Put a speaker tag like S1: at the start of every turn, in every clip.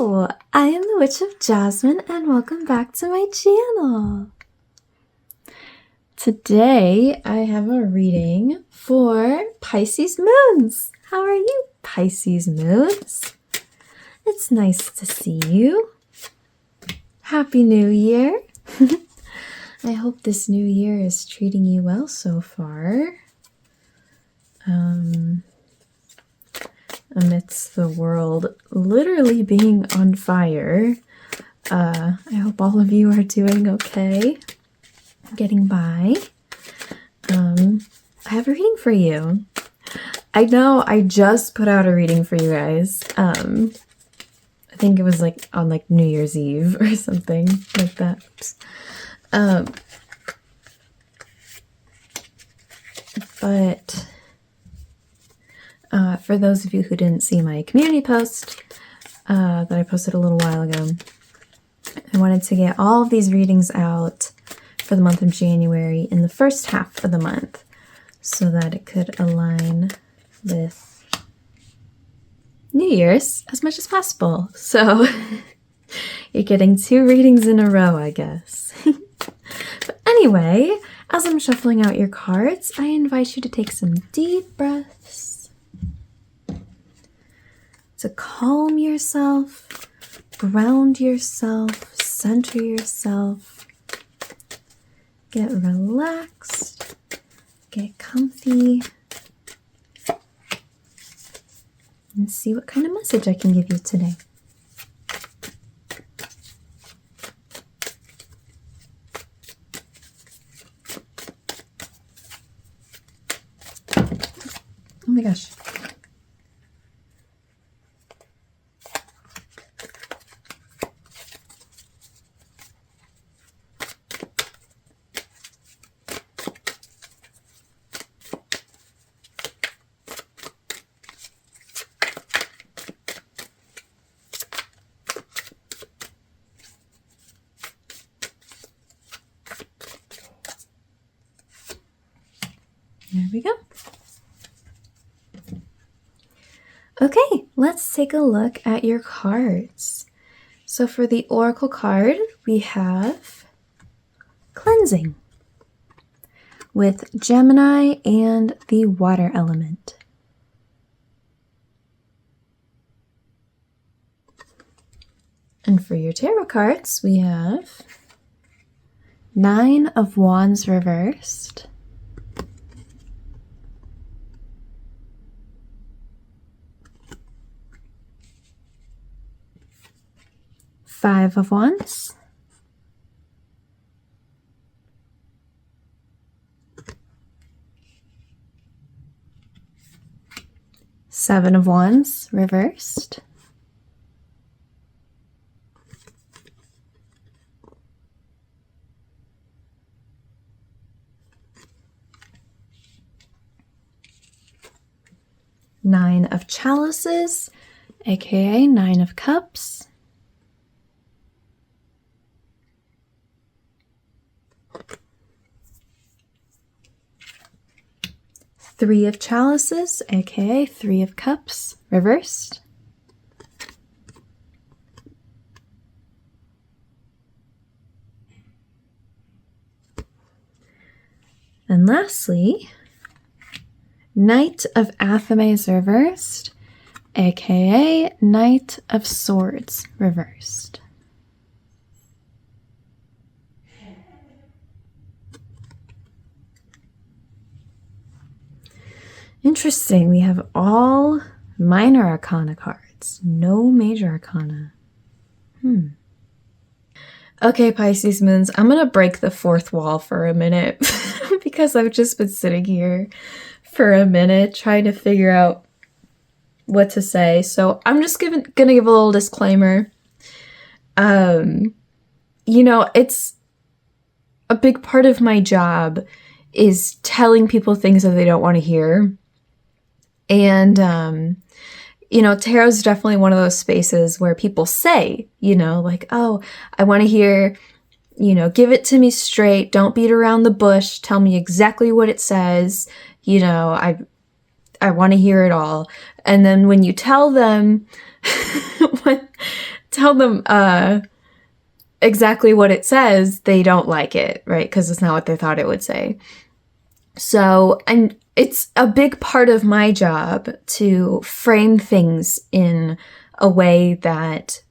S1: Hello, I am the Witch of Jasmine and welcome back to my channel. Today I have a reading for Pisces moons. How are you, Pisces moons? It's nice to see you. Happy New Year. I hope this new year is treating you well so far. Amidst the world literally being on fire. I hope all of you are doing okay. Getting by. I have a reading for you. I know I just put out a reading for you guys. I think it was like on like New Year's Eve or something like that. Oops. But for those of you who didn't see my community post that I posted a little while ago, I wanted to get all of these readings out for the month of January in the first half of the month so that it could align with New Year's as much as possible. So you're getting 2 readings in a row, I guess. But anyway, as I'm shuffling out your cards, I invite you to take some deep breaths to calm yourself, ground yourself, center yourself, get relaxed, get comfy, and see what kind of message I can give you today. Oh my gosh. There we go. Okay, let's take a look at your cards. So for the Oracle card, we have Cleansing with Gemini and the Water element. And for your Tarot cards, we have 9 of Wands reversed, Five of Wands, Seven of Wands reversed, Nine of Chalices, aka 9 of Cups, Three of Chalices, aka 3 of Cups, reversed. And lastly, Knight of Athames reversed, aka Knight of Swords reversed. Interesting, we have all minor arcana cards, no major arcana. Okay, Pisces moons, I'm gonna break the 4th wall for a minute because I've just been sitting here for a minute trying to figure out what to say. So I'm just gonna give a little disclaimer. You know, it's a big part of my job is telling people things that they don't want to hear. And, you know, tarot is definitely one of those spaces where people say, you know, like, oh, I want to hear, you know, give it to me straight. Don't beat around the bush. Tell me exactly what it says. You know, I want to hear it all. And then when you tell them tell them exactly what it says, they don't like it, right? Because it's not what they thought it would say. So, and it's a big part of my job to frame things in a way that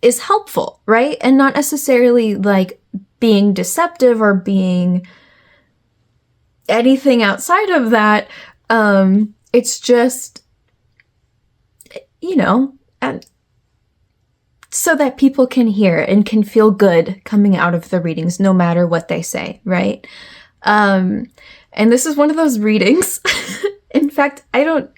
S1: is helpful, right? And not necessarily like being deceptive or being anything outside of that. It's just, so that people can hear and can feel good coming out of the readings, no matter what they say, right? And this is one of those readings. In fact, pretty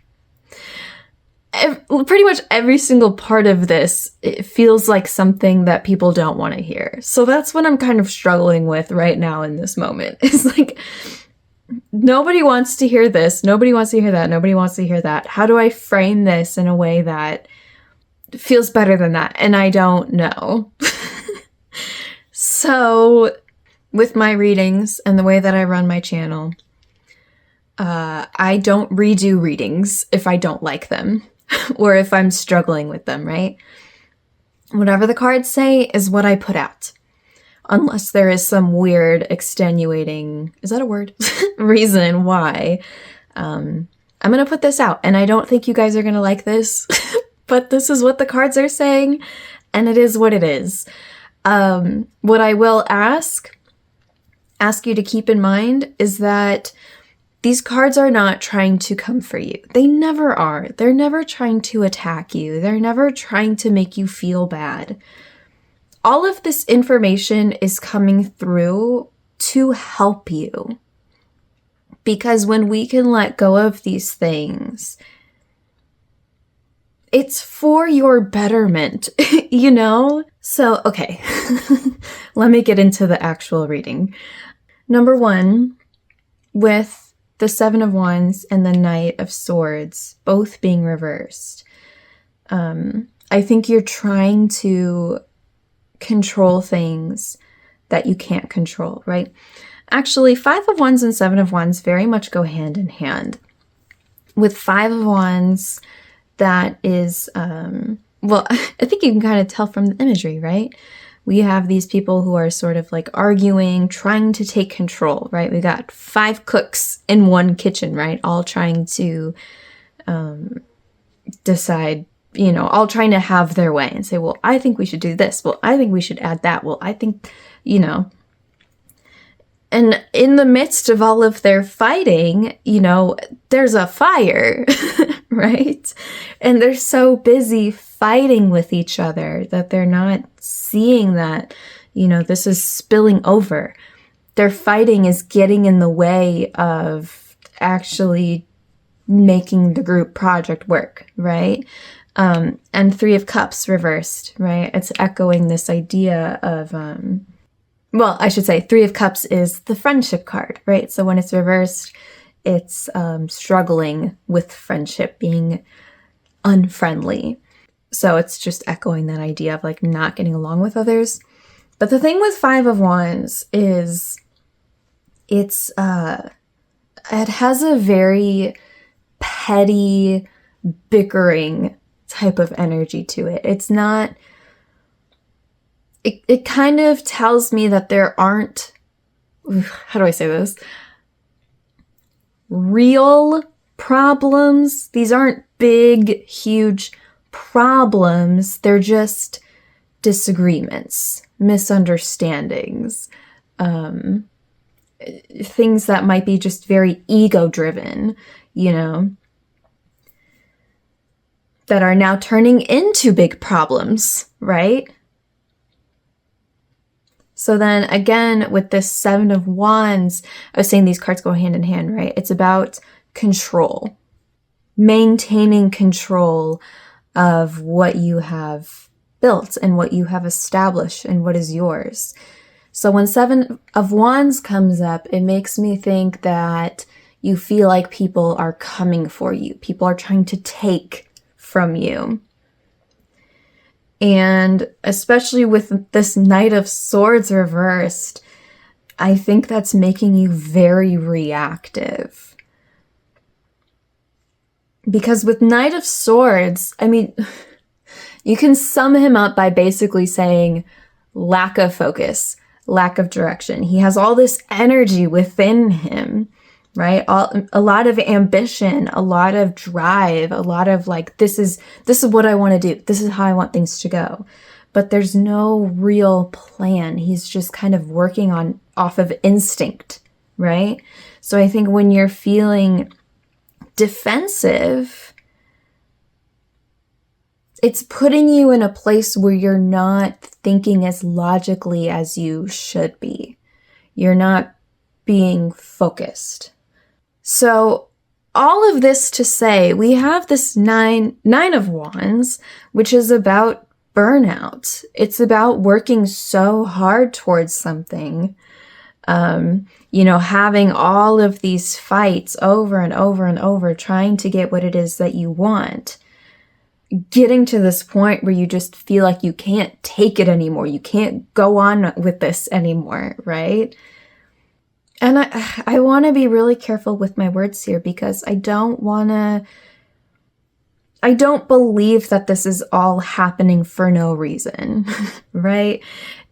S1: much every single part of this, it feels like something that people don't want to hear. So that's what I'm kind of struggling with right now in this moment. It's like, nobody wants to hear this. Nobody wants to hear that. Nobody wants to hear that. How do I frame this in a way that feels better than that? And I don't know. So with my readings and the way that I run my channel, I don't redo readings if I don't like them or if I'm struggling with them, right? Whatever the cards say is what I put out. Unless there is some weird extenuating, is that a word? reason why I'm going to put this out. And I don't think you guys are going to like this, but this is what the cards are saying, and it is what it is. What I will ask you to keep in mind is that these cards are not trying to comfort you. They never are. They're never trying to attack you. They're never trying to make you feel bad. All of this information is coming through to help you. Because when we can let go of these things, it's for your betterment, So, okay, let me get into the actual reading. Number one, with the Seven of Wands and the Knight of Swords both being reversed, I think you're trying to control things that you can't control, right? Actually, Five of Wands and Seven of Wands very much go hand in hand. With Five of Wands, that is, well, I think you can kind of tell from the imagery, right? We have these people who are sort of like arguing, trying to take control, right? We got 5 cooks in one kitchen, right? All trying to decide, all trying to have their way and say, well, I think we should do this. Well, I think we should add that. Well, I think, And in the midst of all of their fighting, there's a fire, right? And they're so busy fighting with each other that they're not seeing that, this is spilling over. Their fighting is getting in the way of actually making the group project work, right? And Three of Cups reversed, right? It's echoing this idea of, well, I should say Three of Cups is the friendship card, right? So when it's reversed, it's struggling with friendship, being unfriendly. So it's just echoing that idea of like not getting along with others. But the thing with Five of Wands is it has a very petty, bickering type of energy to it. It's not... It kind of tells me that there aren't, how do I say this? Real problems. These aren't big, huge problems. They're just disagreements, misunderstandings, things that might be just very ego-driven, that are now turning into big problems, right? So then again, with this Seven of Wands, I was saying these cards go hand in hand, right? It's about control, maintaining control of what you have built and what you have established and what is yours. So when Seven of Wands comes up, it makes me think that you feel like people are coming for you. People are trying to take from you. And especially with this Knight of Swords reversed, I think that's making you very reactive. Because with Knight of Swords, I mean, You can sum him up by basically saying lack of focus, lack of direction. He has all this energy within him, right? A lot of ambition, a lot of drive, a lot of like, this is what I want to do. This is how I want things to go. But there's no real plan. He's just kind of working off of instinct, right? So I think when you're feeling defensive, it's putting you in a place where you're not thinking as logically as you should be. You're not being focused. So all of this to say, we have this nine of wands, which is about burnout. It's about working so hard towards something, having all of these fights over and over and over, trying to get what it is that you want. Getting to this point where you just feel like you can't take it anymore. You can't go on with this anymore, right? And I want to be really careful with my words here, because I don't believe that this is all happening for no reason, right?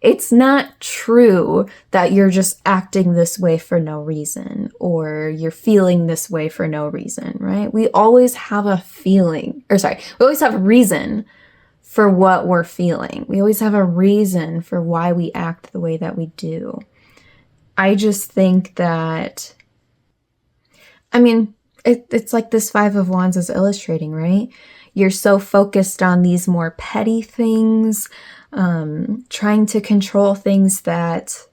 S1: It's not true that you're just acting this way for no reason, or you're feeling this way for no reason, right? We always have we always have a reason for what we're feeling. We always have a reason for why we act the way that we do. I just think that, it's like this Five of Wands is illustrating, right? You're so focused on these more petty things, trying to control things that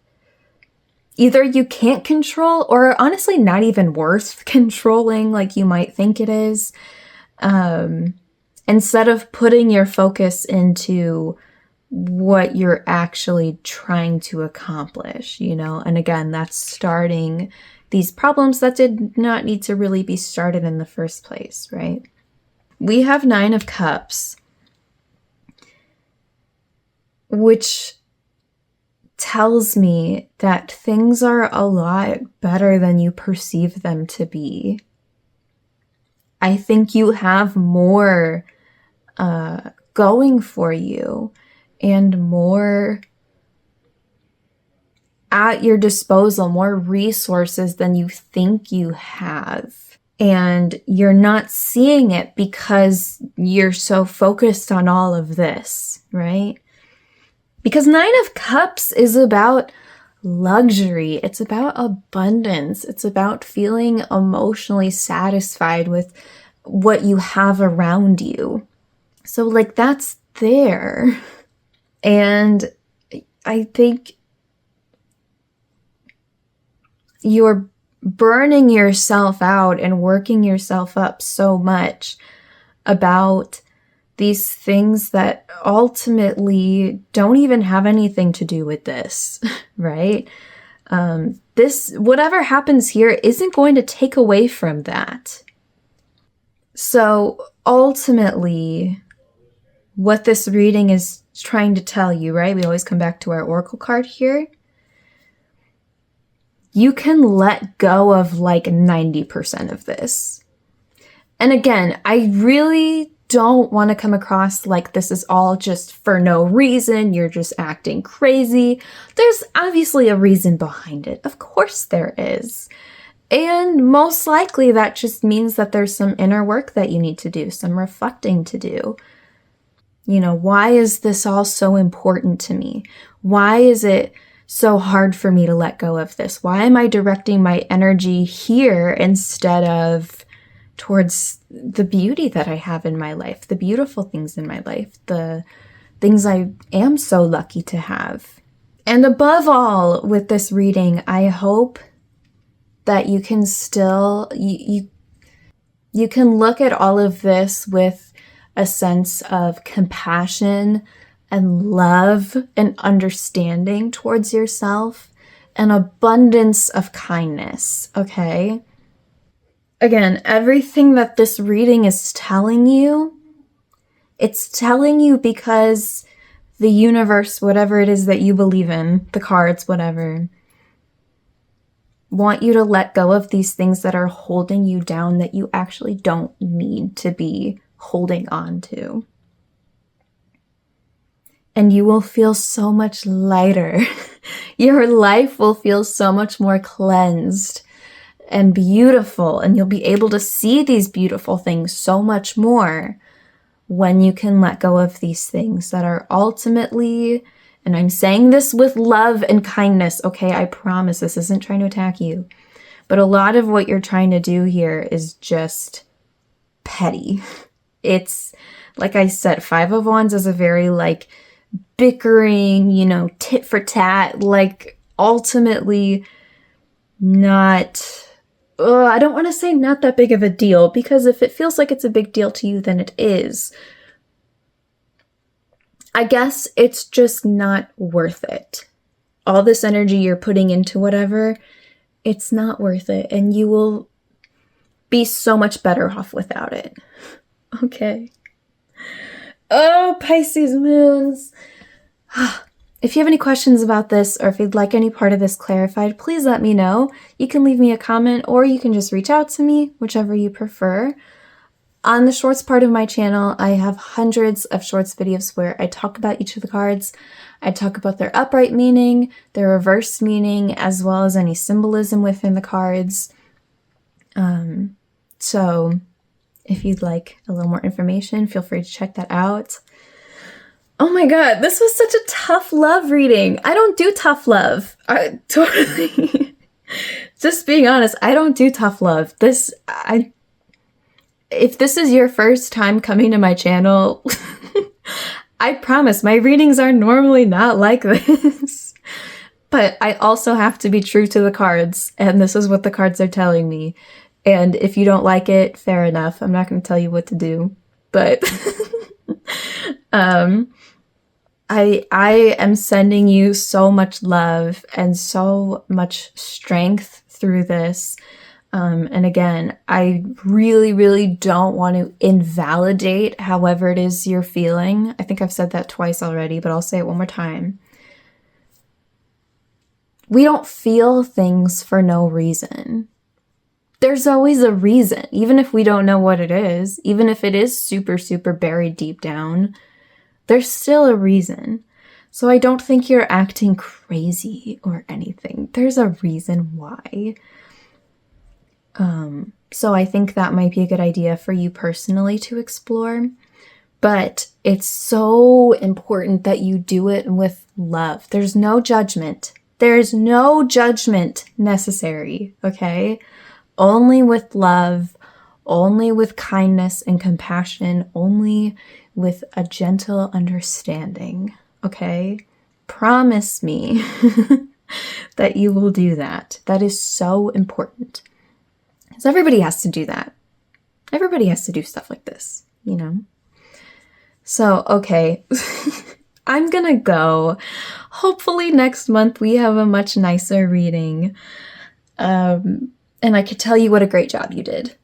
S1: either you can't control or honestly not even worth controlling like you might think it is. Instead of putting your focus into what you're actually trying to accomplish, And again, that's starting these problems that did not need to really be started in the first place, right? We have Nine of Cups, which tells me that things are a lot better than you perceive them to be. I think you have more going for you and more at your disposal, more resources than you think you have. And you're not seeing it because you're so focused on all of this, right? Because Nine of Cups is about luxury. It's about abundance. It's about feeling emotionally satisfied with what you have around you. So that's there. And I think you're burning yourself out and working yourself up so much about these things that ultimately don't even have anything to do with this, right? Whatever happens here isn't going to take away from that. So ultimately, what this reading is trying to tell you, right? We always come back to our Oracle card here. You can let go of 90% of this. And again, I really don't want to come across like this is all just for no reason. You're just acting crazy. There's obviously a reason behind it. Of course there is. And most likely that just means that there's some inner work that you need to do, some reflecting to do. Why is this all so important to me? Why is it so hard for me to let go of this? Why am I directing my energy here instead of towards the beauty that I have in my life, the beautiful things in my life, the things I am so lucky to have? And above all, with this reading, I hope that you can still, you can look at all of this with a sense of compassion and love and understanding towards yourself, an abundance of kindness, okay? Again, everything that this reading is telling you, it's telling you because the universe, whatever it is that you believe in, the cards, whatever, want you to let go of these things that are holding you down that you actually don't need to be holding on to. and you will feel so much lighter. Your life will feel so much more cleansed and beautiful, and you'll be able to see these beautiful things so much more when you can let go of these things that are ultimately, and I'm saying this with love and kindness, okay? I promise this isn't trying to attack you. But a lot of what you're trying to do here is just petty. It's, like I said, Five of Wands is a very, like, bickering, you know, tit for tat, like, ultimately not, I don't want to say not that big of a deal, because if it feels like it's a big deal to you, then it is. I guess it's just not worth it. All this energy you're putting into whatever, it's not worth it, and you will be so much better off without it. Okay. Oh, Pisces moons. If you have any questions about this, or if you'd like any part of this clarified, please let me know. You can leave me a comment, or you can just reach out to me, whichever you prefer. On the shorts part of my channel, I have hundreds of shorts videos where I talk about each of the cards. I talk about their upright meaning, their reverse meaning, as well as any symbolism within the cards. So if you'd like a little more information, feel free to check that out. Oh my god, this was such a tough love reading. I don't do tough love. Totally. Just being honest, I don't do tough love. If this is your first time coming to my channel, I promise my readings are normally not like this. But I also have to be true to the cards, and this is what the cards are telling me. And if you don't like it, fair enough. I'm not going to tell you what to do. But I am sending you so much love and so much strength through this. And again, I really, really don't want to invalidate however it is you're feeling. I think I've said that twice already, but I'll say it one more time. We don't feel things for no reason. There's always a reason, even if we don't know what it is, even if it is super, super buried deep down, there's still a reason. So I don't think you're acting crazy or anything. There's a reason why. So I think that might be a good idea for you personally to explore, but it's so important that you do it with love. There's no judgment. There's no judgment necessary, okay? Only with love, only with kindness and compassion, only with a gentle understanding, okay? Promise me that you will do that. That is so important. Because everybody has to do that. Everybody has to do stuff like this, you know? So, okay. I'm gonna go. Hopefully next month we have a much nicer reading. And I could tell you what a great job you did.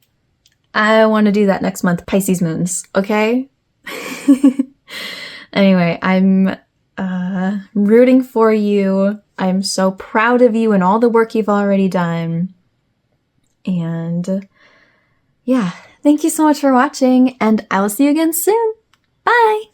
S1: I want to do that next month, Pisces moons, okay? Anyway, I'm rooting for you. I'm so proud of you and all the work you've already done. And yeah, thank you so much for watching, and I will see you again soon. Bye!